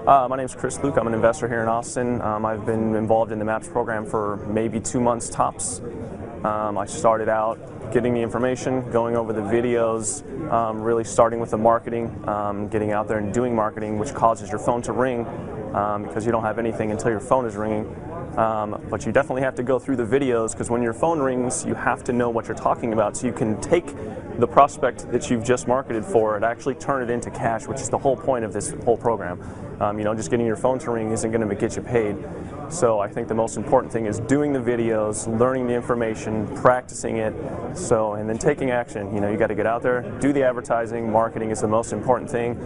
My name is Chris Luke. I'm an investor here in Austin. I've been involved in the MAPS program for maybe 2 months tops. I started out getting the information, going over the videos, really starting with the marketing, getting out there and doing marketing, which causes your phone to ring because you don't have anything until your phone is ringing. But you definitely have to go through the videos because when your phone rings, you have to know what you're talking about so you can take the prospect that you've just marketed for and actually turn it into cash, which is the whole point of this whole program. Just getting your phone to ring isn't going to get you paid. So I think the most important thing is doing the videos, learning the information, practicing it, and then taking action. You got to get out there, do the advertising. Marketing is the most important thing.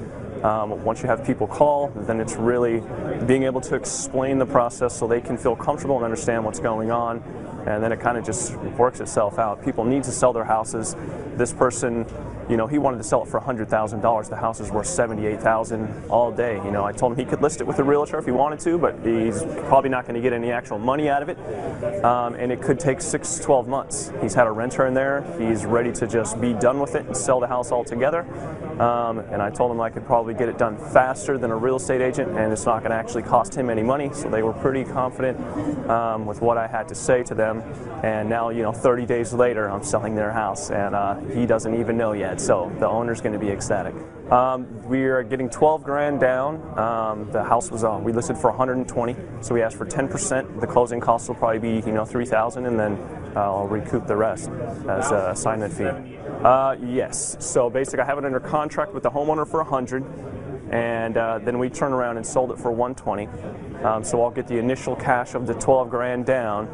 Once you have people call, then it's really being able to explain the process so they can feel comfortable and understand what's going on, and then it kind of just works itself out. People need to sell their houses. This person, he wanted to sell it for $100,000. The house is worth $78,000 all day. I told him he could list it with a realtor if he wanted to, but he's probably not going to get any actual money out of it, and it could take 6 to 12 months. He's had a renter in there. He's ready to just be done with it and sell the house altogether. And I told him I could probably get it done faster than a real estate agent, and it's not going to actually cost him any money. So they were pretty confident with what I had to say to them. And now, 30 days later, I'm selling their house, and he doesn't even know yet. So the owner's going to be ecstatic. We are getting 12 grand down. The house was we listed for 120, so we asked for 10%. The closing costs will probably be 3,000, and then I'll recoup the rest as an assignment fee. Yes. So basically, I have it under contract with the homeowner for 100, and then we turn around and sold it for 120. So I'll get the initial cash of the 12 grand down,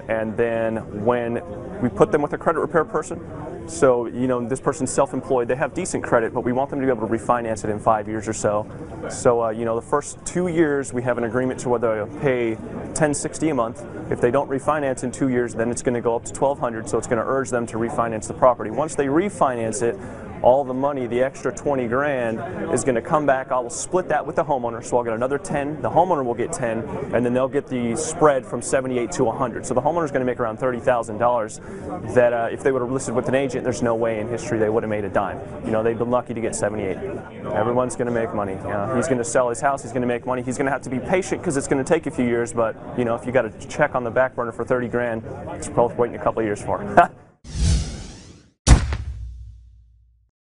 and then when we put them with a credit repair person. So, this person's self-employed, they have decent credit, but we want them to be able to refinance it in 5 years or so. So, the first 2 years we have an agreement to whether they'll pay $1,060 a month. If they don't refinance in 2 years, then it's going to go up to $1,200, so it's going to urge them to refinance the property. Once they refinance it, all the money, the extra 20 grand, is going to come back. I will split that with the homeowner, so I'll get another 10. The homeowner will get 10, and then they'll get the spread from 78 to 100. So the homeowner's going to make around $30,000 that if they would have listed with an agent, there's no way in history they would have made a dime. They've been lucky to get 78. Everyone's going to make money. He's going to sell his house. He's going to make money. He's going to have to be patient because it's going to take a few years, but, if you got a check on the back burner for 30 grand, it's probably waiting a couple of years for.